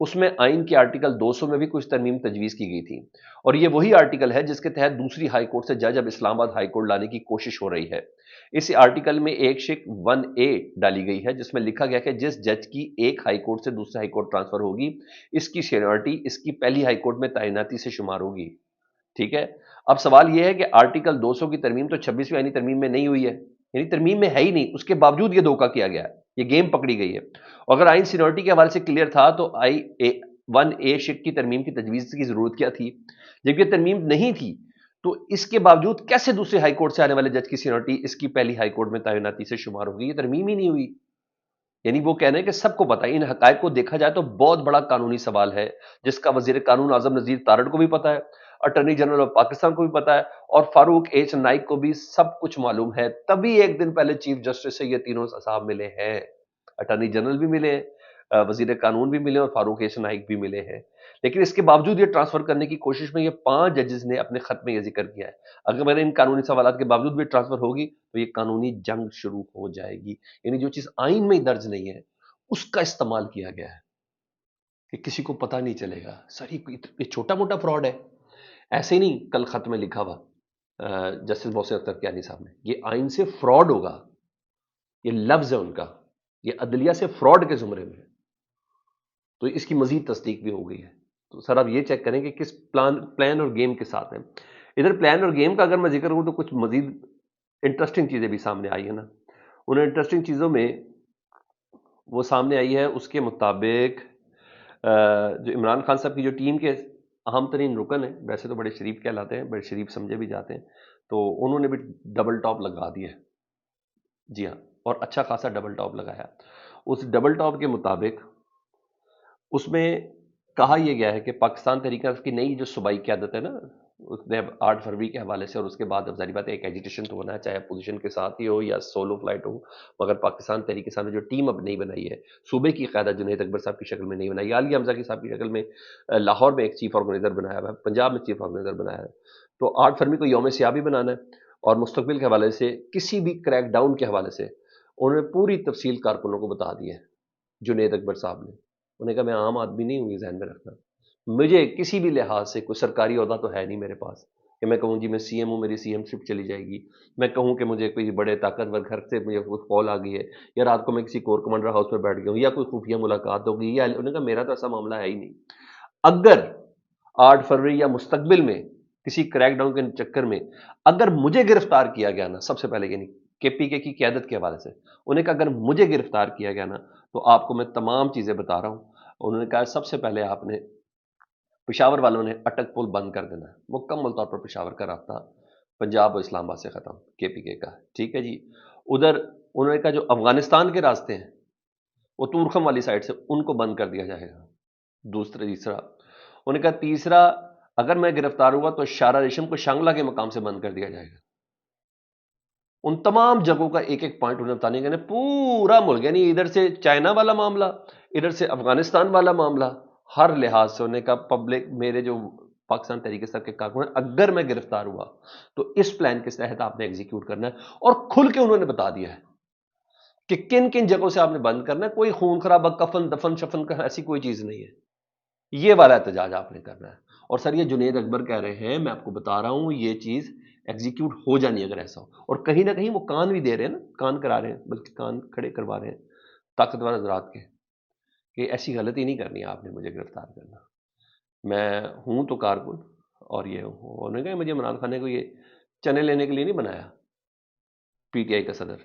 اس میں آئین کے آرٹیکل 200 میں بھی کچھ ترمیم تجویز کی گئی تھی، اور یہ وہی آرٹیکل ہے جس کے تحت دوسری ہائی کورٹ سے جج اب اسلام آباد ہائی کورٹ لانے کی کوشش ہو رہی ہے۔ اس آرٹیکل میں ایک شک 1A ڈالی گئی ہے جس میں لکھا گیا کہ جس جج کی ایک ہائی کورٹ سے دوسرے ہائی کورٹ ٹرانسفر ہوگی، اس کی سینیورٹی اس کی پہلی ہائی کورٹ میں تعیناتی سے شمار ہوگی۔ ٹھیک ہے، اب سوال یہ ہے کہ آرٹیکل 200 کی ترمیم تو 26ویں آئینی ترمیم میں نہیں ہوئی ہے، یعنی ترمیم میں ہے ہی نہیں، اس کے باوجود یہ دھوکہ کیا گیا ہے، یہ گیم پکڑی گئی ہے۔ اگر آئین سینیورٹی کے حوالے سے کلیئر تھا تو ون اے شک کی ترمیم کی تجویز کی ضرورت کیا تھی؟ جب یہ ترمیم نہیں تھی تو اس کے باوجود کیسے دوسرے ہائی کورٹ سے آنے والے جج کی سینیورٹی اس کی پہلی ہائی کورٹ میں تعیناتی سے شمار ہوگی؟ یہ ترمیم ہی نہیں ہوئی۔ یعنی وہ کہنے کہ سب کو پتہ ہے، ان حقائق کو دیکھا جائے تو بہت بڑا قانونی سوال ہے جس کا وزیر قانون اعظم نذیر تارڑ کو بھی پتہ ہے، اٹارنی جنرل آف پاکستان کو بھی پتہ ہے، اور فاروق ایچ نائک کو بھی سب کچھ معلوم ہے، تبھی ایک دن پہلے چیف جسٹس سے یہ تینوں صاحب ملے ہیں، اٹارنی جنرل بھی ملے ہیں، وزیر قانون بھی ملے اور فاروق ایچ نائک بھی ملے ہیں۔ لیکن اس کے باوجود یہ ٹرانسفر کرنے کی کوشش میں یہ 5 ججز نے اپنے خط میں یہ ذکر کیا ہے، اگر میں نے ان قانونی سوالات کے باوجود بھی ٹرانسفر ہوگی تو یہ قانونی جنگ شروع ہو جائے گی۔ یعنی جو چیز آئین میں ہی درج نہیں ہے اس کا استعمال کیا گیا ہے کہ کسی کو پتہ نہیں چلے گا۔ سر یہ چھوٹا موٹا فراڈ ہے، ایسے ہی نہیں کل خط میں لکھا ہوا جسٹس محسن اختر کیانی صاحب نے، یہ آئین سے فراڈ ہوگا، یہ لفظ ہے ان کا، یہ عدلیہ سے فراڈ کے زمرے میں ہے، تو اس کی مزید تصدیق بھی ہو گئی ہے۔ تو سر آپ یہ چیک کریں کہ کس پلان اور گیم کے ساتھ ہیں۔ ادھر پلان اور گیم کا اگر میں ذکر کروں تو کچھ مزید انٹرسٹنگ چیزیں بھی سامنے آئی ہیں نا۔ ان انٹرسٹنگ چیزوں میں وہ سامنے آئی ہے اس کے مطابق جو عمران خان صاحب کی جو ٹیم کے اہم ترین رکن ہیں، ویسے تو بڑے شریف کہلاتے ہیں، بڑے شریف سمجھے بھی جاتے ہیں، تو انہوں نے بھی ڈبل ٹاپ لگا دیا ہے۔ جی ہاں، اور اچھا خاصا ڈبل ٹاپ لگایا۔ اس ڈبل ٹاپ کے مطابق اس میں کہا یہ گیا ہے کہ پاکستان تحریک انصاف کی نئی جو صوبائی قیادت ہے نا، اس نے 8 فروری کے حوالے سے، اور اس کے بعد اب ظاہری بات ہے ایک ایجیٹیشن تو ہونا ہے، چاہے اپوزیشن کے ساتھ ہی ہو یا سولو فلائٹ ہو، مگر پاکستان تحریک انصاف نے جو ٹیم اب نہیں بنائی ہے، صوبے کی قیادت جنید اکبر صاحب کی شکل میں نہیں بنائی، عالیہ حمزہ کی صاحب کی شکل میں لاہور میں ایک چیف آرگنائزر بنایا ہوا ہے، پنجاب میں چیف آرگنائزر بنایا ہے، تو 8 فروری کو یوم سیاہ بھی بنانا ہے، اور مستقبل کے حوالے سے کسی بھی کریک ڈاؤن کے حوالے سے انہوں نے پوری تفصیل کارکنوں کو بتا دی ہے۔ جنید اکبر صاحب نے انہوں نے کہا میں عام آدمی نہیں ہوں، یہ ذہن میں رکھنا، مجھے کسی بھی لحاظ سے کوئی سرکاری عہدہ تو ہے نہیں میرے پاس کہ میں کہوں جی میں سی ایم ہوں، میری سی ایم شپ چلی جائے گی، میں کہوں کہ مجھے کوئی بڑے طاقتور گھر سے مجھے کوئی کال آ گئی ہے، یا رات کو میں کسی کور کمانڈر ہاؤس میں بیٹھ گیا ہوں، یا کوئی خفیہ ملاقات ہوگی، یا انہوں نے کہا میرا تو ایسا معاملہ ہے ہی نہیں۔ اگر 8 فروری یا مستقبل میں کسی کریک ڈاؤن کے چکر میں اگر مجھے گرفتار کیا گیا نا، سب سے پہلے یعنی کے پی کے کی قیادت کے حوالے سے انہوں نے کہا اگر مجھے گرفتار کیا گیا نا تو آپ کو میں تمام چیزیں بتا رہا ہوں۔ انہوں نے کہا سب سے پہلے آپ نے پشاور والوں نے اٹک پل بند کر دینا ہے، مکمل طور پر پشاور کا رابطہ پنجاب اور اسلام آباد سے ختم، کے پی کے کا، ٹھیک ہے جی۔ ادھر انہوں نے کہا جو افغانستان کے راستے ہیں وہ تورخم والی سائڈ سے ان کو بند کر دیا جائے گا، تیسرا انہوں نے کہا تیسرا اگر میں گرفتار ہوا تو شارہ ریشم کو شانگلہ کے مقام سے بند کر دیا جائے گا۔ ان تمام جگہوں کا ایک ایک پوائنٹ انہیں بتانے کا، پورا ملک، یعنی ادھر سے چائنا والا معاملہ، ادھر سے افغانستان والا معاملہ، ہر لحاظ سے انہوں نے کہا پبلک میرے جو پاکستان تحریک انصاف کے کارکن ہیں اگر میں گرفتار ہوا تو اس پلان کے تحت آپ نے ایگزیکیوٹ کرنا ہے، اور کھل کے انہوں نے بتا دیا ہے کہ کن کن جگہوں سے آپ نے بند کرنا ہے، کوئی خون خرابہ کفن دفن شفن کا ایسی کوئی چیز نہیں ہے، یہ والا احتجاج آپ نے کرنا ہے۔ اور سر یہ جنید اکبر کہہ رہے ہیں، میں آپ کو بتا رہا ہوں یہ چیز ایگزیکیوٹ ہو جانی اگر ایسا ہو، اور کہیں نہ کہیں وہ کان بھی دے رہے ہیں نا، کان کرا رہے ہیں، بلکہ کان کھڑے کروا رہے ہیں طاقتور حضرات کے کہ ایسی غلطی نہیں کرنی ہے آپ نے مجھے گرفتار کرنا، میں ہوں تو کارکن اور یہ ہوں۔ انہوں نے کہا مجھے عمران خان نے کو یہ چنے لینے کے لیے نہیں بنایا پی ٹی آئی کا صدر،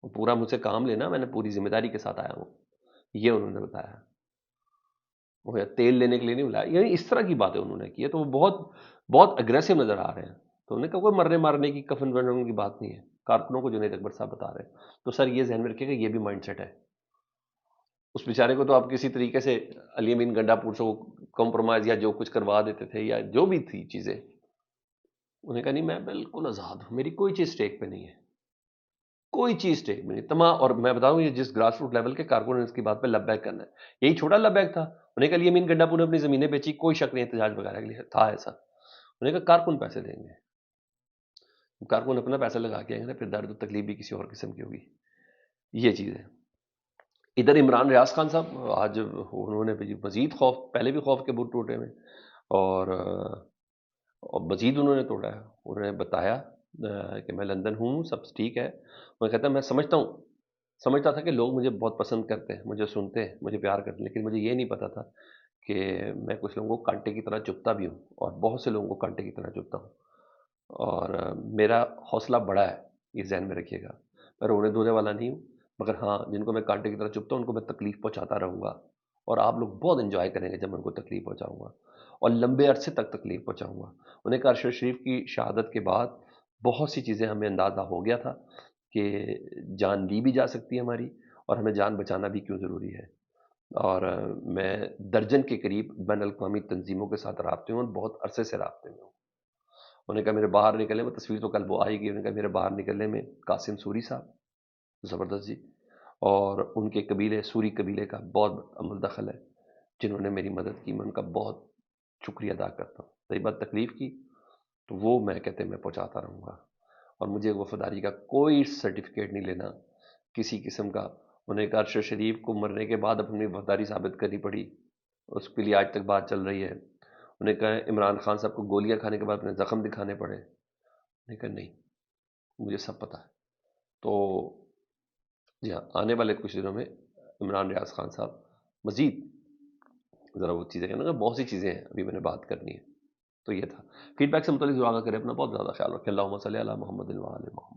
وہ پورا مجھ سے کام لینا، میں نے پوری ذمہ داری کے ساتھ آیا ہوں، یہ انہوں نے بتایا، وہ تیل لینے کے لیے نہیں بلایا، یعنی اس طرح کی باتیں انہوں نے کی ہے، تو وہ بہت بہت اگریسو نظر آ رہے ہیں۔ تو انہوں نے کہا کوئی مرنے مارنے کی کفن ونڈن کی بات نہیں ہے، کارکنوں کو جنید اکبر صاحب بتا رہے ہیں۔ تو سر یہ ذہن میں رکھیے کہ یہ بھی مائنڈ سیٹ ہے، اس بیچارے کو تو آپ کسی طریقے سے علی امین گنڈا پور سے کمپرومائز یا جو کچھ کروا دیتے تھے یا جو بھی تھی چیزیں، انہوں نے کہا نہیں میں بالکل آزاد ہوں، میری کوئی چیز سٹیک پہ نہیں ہے، کوئی چیز سٹیک میں نہیں تمام، اور میں بتاؤں یہ جس گراس روٹ لیول کے کارکن نے اس کی بات پہ لب بیک کرنا ہے، یہی چھوٹا لب بیک تھا، انہوں نے کہا علی امین گنڈا پور نے اپنی زمینیں بیچی، کوئی شک نہیں احتجاج وغیرہ کے لیے تھا ایسا، انہوں نے کہا کارکن پیسے دیں گے، کارکن اپنا پیسہ لگا کے آئیں گے، پھر درد و تکلیف بھی کسی اور قسم کی ہوگی، یہ چیز ہے۔ ادھر عمران ریاض خان صاحب آج انہوں نے بھی مزید خوف، پہلے بھی خوف کے بت ٹوٹے ہوئے، اور مزید انہوں نے توڑا ہے۔ انہوں نے بتایا کہ میں لندن ہوں، سب ٹھیک ہے۔ میں کہتا میں سمجھتا تھا کہ لوگ مجھے بہت پسند کرتے ہیں، مجھے سنتے ہیں، مجھے پیار کرتے ہیں، لیکن مجھے یہ نہیں پتا تھا کہ میں کچھ لوگوں کو کانٹے کی طرح چبھتا بھی ہوں، اور بہت سے لوگوں کو کانٹے کی طرح چبھتا ہوں، اور میرا حوصلہ بڑا ہے، یہ ذہن میں رکھیے گا۔ میں رونے دھونے والا نہیں ہوں، مگر ہاں جن کو میں کانٹے کی طرح چبھتا ہوں ان کو میں تکلیف پہنچاتا رہوں گا، اور آپ لوگ بہت انجوائے کریں گے جب میں ان کو تکلیف پہنچاؤں گا، اور لمبے عرصے تک تکلیف پہنچاؤں گا۔ انہیں کہا ارشد شریف کی شہادت کے بعد بہت سی چیزیں ہمیں اندازہ ہو گیا تھا کہ جان لی بھی جا سکتی ہے ہماری، اور ہمیں جان بچانا بھی کیوں ضروری ہے۔ اور میں درجن کے قریب بین الاقوامی تنظیموں کے ساتھ رابطے ہوں، اور بہت عرصے سے رابطے میں ہوں۔ انہوں نے کہا میرے باہر نکلنے میں، تصویر تو کل وہ آئے گی، انہوں نے کہا میرے باہر نکلنے میں قاسم سوری صاحب زبردست جی، اور ان کے قبیلے سوری قبیلے کا بہت عمل دخل ہے جنہوں نے میری مدد کی، میں ان کا بہت شکریہ ادا کرتا ہوں۔ رہی بات تکلیف کی، تو وہ میں کہتے ہیں میں پہنچاتا رہوں گا، اور مجھے وفاداری کا کوئی سرٹیفکیٹ نہیں لینا کسی قسم کا۔ انہیں کہا ارشد شریف کو مرنے کے بعد اپنی وفاداری ثابت کرنی پڑی، اس کے لیے آج تک بات چل رہی ہے۔ انہیں کہا عمران خان صاحب کو گولیاں کھانے کے بعد اپنے زخم دکھانے پڑے، انہیں کہا نہیں، مجھے سب پتہ ہے۔ تو جی ہاں، آنے والے کچھ دنوں میں عمران ریاض خان صاحب مزید ذرا وہ چیزیں کہنا، بہت سی چیزیں ہیں ابھی میں نے بات کرنی ہے۔ تو یہ تھا فیڈ بیک سے متعلق، ضرور آگاہ کریں، اپنا بہت زیادہ خیال رکھیں۔ اللہم صلی علی محمد و علی محمد۔